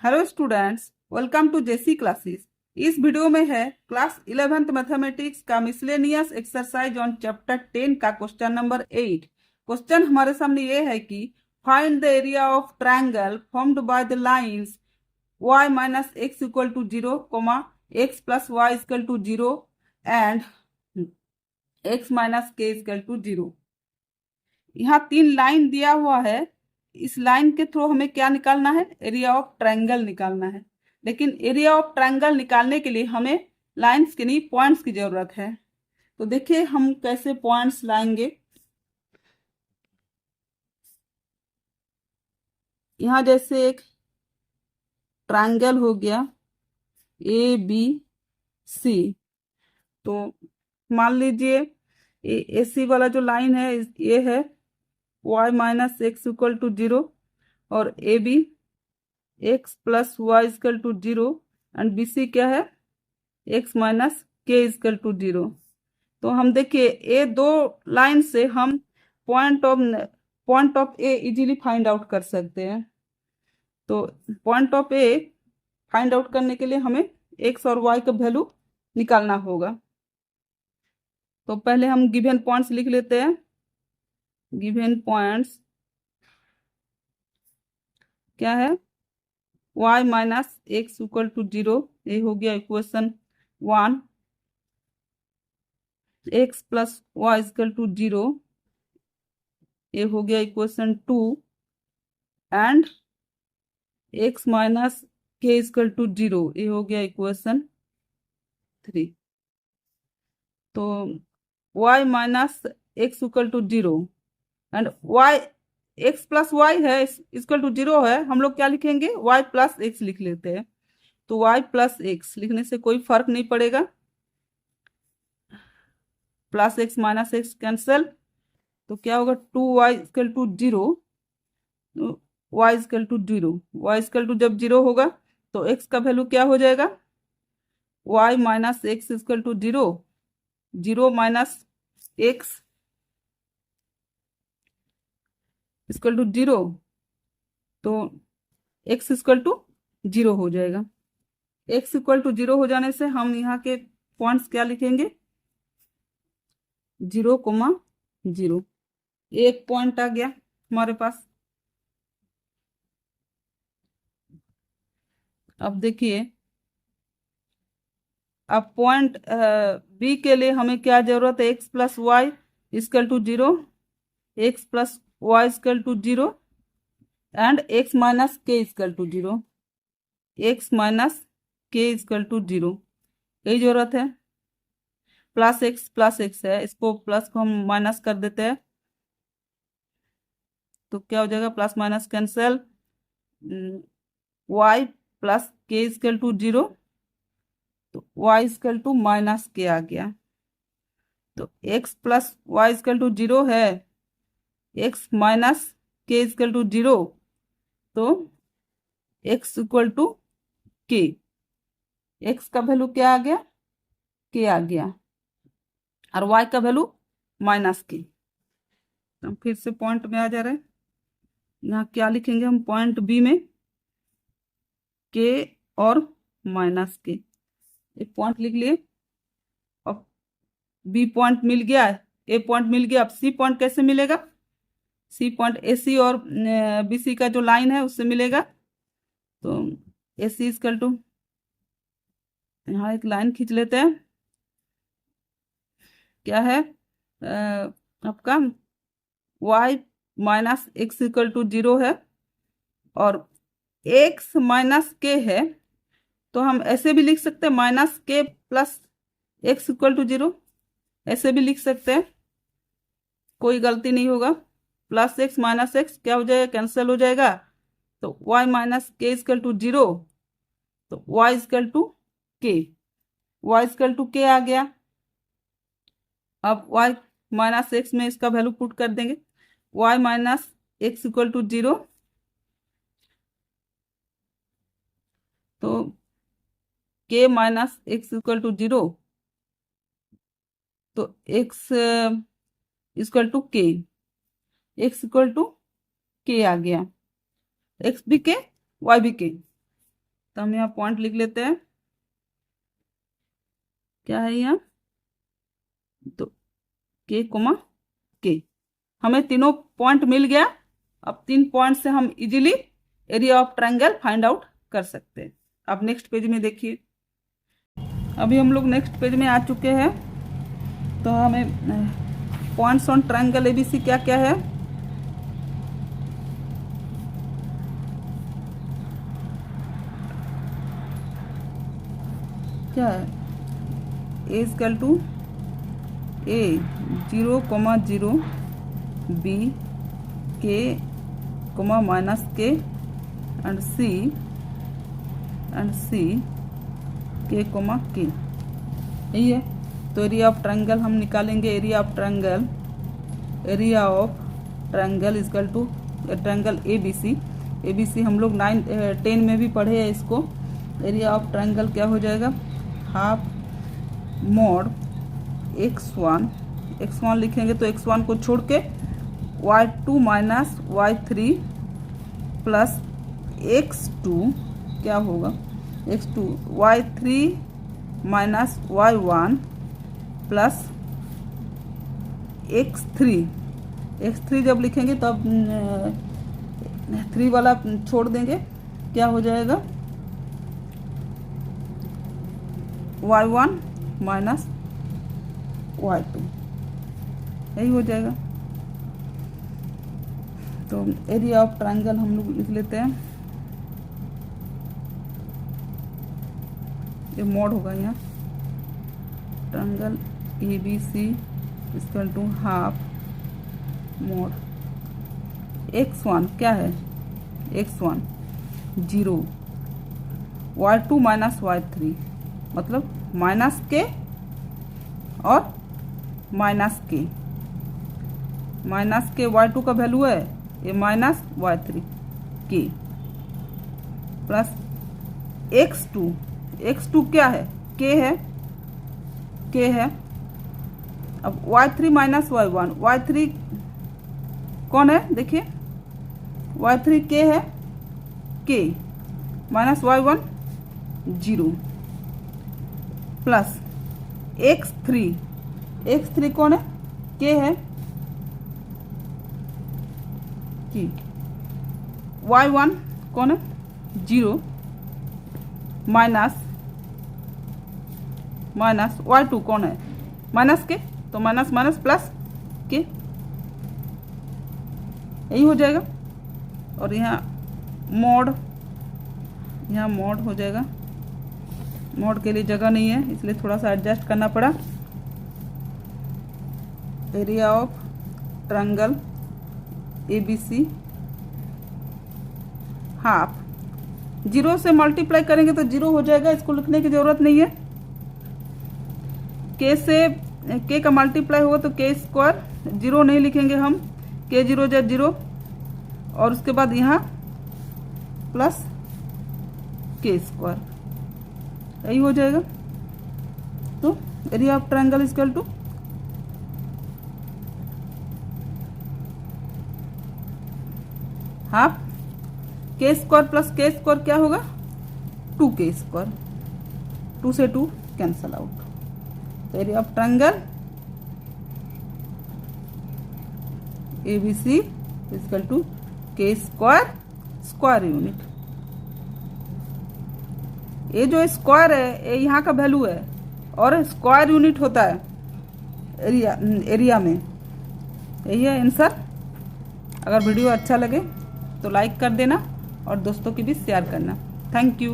Hello students, welcome to JC classes. इस video में है क्लास 11th मैथमेटिक्स का मिसलेनियस एक्सरसाइज ऑन चैप्टर 10 का क्वेश्चन नंबर 8। क्वेश्चन हमारे सामने ये है कि find the area of triangle formed by the lines y minus x equal to 0, x plus y equal to 0 and x minus k equal to 0। यहाँ 3 line दिया हुआ है। इस लाइन के थ्रू हमें क्या निकालना है? एरिया ऑफ ट्रायंगल निकालना है। लेकिन एरिया ऑफ ट्रायंगल निकालने के लिए हमें लाइंस के नहीं, पॉइंट्स की जरूरत है। तो देखिए हम कैसे पॉइंट्स लाएंगे। यहाँ जैसे एक ट्रायंगल हो गया ए बी सी, तो मान लीजिए ए सी वाला जो लाइन है ये है y minus x equal to 0 और A B x plus y equal to 0 and B C क्या है? X minus k equal to 0। तो हम देखिए ये दो लाइन से हम point of A easily find out कर सकते हैं। तो point of A find out करने के लिए हमें एक्स और वाई का वैल्यू निकालना होगा। तो पहले हम गिवन पॉइंट्स लिख लेते हैं। गिवन पॉइंट्स क्या है? y minus x equal to 0, ये हो गया equation 1। X plus y equal to 0, ये हो गया equation 2 and x minus k equal to 0, ये हो गया इक्वेशन 3। तो y minus x equal to 0 and y x plus y है इक्वल टू 0 है, हम लोग क्या लिखेंगे? y प्लस एक्स लिख लेते हैं। तो y प्लस एक्स लिखने से कोई फर्क नहीं पड़ेगा। Plus x minus x cancel, तो क्या होगा? 2y equal to 0, y equal to 0। y equal to जब 0 होगा तो x का वैल्यू क्या हो जाएगा? y minus x equal to 0, 0 minus x equal to 0, तो x इक्वल टू 0 हो जाएगा। x इक्वल टू 0 हो जाने से हम यहाँ के पॉइंट्स क्या लिखेंगे? 0,0। एक पॉइंट आ गया हमारे पास। अब देखिए, अब पॉइंट बी के लिए हमें क्या जरूरत है? X plus y equal to 0, x plus y equal to 0 and x minus k equal to 0, x minus k equal to 0, यही जरूरत है। प्लस एक्स है, इसको प्लस को हम माइनस कर देते हैं, तो क्या हो जाएगा? Plus minus cancel, y plus के इक्वल टू 0, तो y इक्वल टू माइनस के आ गया। तो x plus y equal to 0 है, x minus k equal to 0, तो x equal to k. x का वैल्यू क्या आ गया? के आ गया और y का वैल्यू माइनस के। तो हम फिर से पॉइंट में आ जा रहे हैं। यहाँ क्या लिखेंगे हम? पॉइंट बी में के और माइनस के, एक पॉइंट लिख लिए। अब बी पॉइंट मिल गया, ए पॉइंट मिल गया। अब सी पॉइंट कैसे मिलेगा? सी पॉइंट ए सी और बी सी का जो लाइन है उससे मिलेगा। तो ए सी इक्वल टू, यहाँ एक लाइन खींच लेते हैं। क्या है आपका? y minus x equal to 0 है और x माइनस के है, तो हम ऐसे भी लिख सकते हैं माइनस के प्लस एक्स इक्वल टू 0, ऐसे भी लिख सकते हैं, कोई गलती नहीं होगा। प्लस एक्स माइनस एक्स क्या हो जाएगा? कैंसिल हो जाएगा। तो y minus k equal to 0, तो y इक्वल टू के, y इक्वल टू के आ गया। अब y माइनस एक्स में इसका वैल्यू पुट कर देंगे। y minus x equal to 0, तो k minus x equal to 0, तो x equal to k, x equal to k आ गया। x भी के, y भी के। तो हम यहाँ पॉइंट लिख लेते हैं। क्या है यहाँ? तो के कोमा के, हमें तीनों पॉइंट मिल गया। अब 3 पॉइंट से हम easily area of triangle find out कर सकते हैं। अब नेक्स्ट पेज में देखिए। अभी हम लोग नेक्स्ट पेज में आ चुके हैं। तो हमें पॉइंट्स ऑन ट्रायंगल एबीसी क्या क्या है? क्या है? ए इक्वल टू ए 0,0, बी के माइनस के, एंड सी के के, यही है। तो एरिया ऑफ ट्रायंगल हम निकालेंगे। Area of triangle equal to triangle ABC हम लोग 10 में भी पढ़े हैं इसको। एरिया ऑफ ट्रायंगल क्या हो जाएगा? हाफ मोड x1 लिखेंगे तो x1 को छोड़ के y2 minus y3 plus x2 क्या होगा? x2 y3 minus y1 plus x3 जब लिखेंगे तब 3 वाला छोड़ देंगे, क्या हो जाएगा? y1 माइनस y2, यही हो जाएगा। तो एरिया ऑफ ट्रायंगल हम लोग लिख लेते हैं। ये मॉड होगा यहाँ। Triangle ABC equal to half mod x1 क्या है? x1 0, y2 माइनस y3 मतलब माइनस के और माइनस के y2 का वैल्यू है ये माइनस y3 के, प्लस x2 क्या है? के है। अब y3 माइनस y1, y3 कौन है? देखिए y3 के है, के माइनस y1 0, प्लस x3 कौन है? के है, की y1 कौन है? 0 माइनस y2 कौन है? माइनस के, तो माइनस प्लस के, यही हो जाएगा। और यहाँ मोड हो जाएगा। मोड के लिए जगह नहीं है इसलिए थोड़ा सा एडजस्ट करना पड़ा। Area of triangle ABC half, 0 से मल्टीप्लाई करेंगे तो 0 हो जाएगा, इसको लिखने की जरूरत नहीं है। के से के का मल्टीप्लाई होगा तो के स्क्वायर, 0 नहीं लिखेंगे हम, के 0 जा 0, और उसके बाद यहाँ प्लस के स्क्वायर, यही हो जाएगा। तो area of triangle equal to half k square plus k square क्या होगा? 2k स्क्वायर, 2 से 2 कैंसल आउट। तो area of triangle ABC equal to k square unit. ये जो स्क्वायर है ये यहाँ का वैल्यू है और स्क्वायर यूनिट होता है एरिया में। यही है आंसर। अगर वीडियो अच्छा लगे तो लाइक कर देना और दोस्तों की भी शेयर करना। Thank you.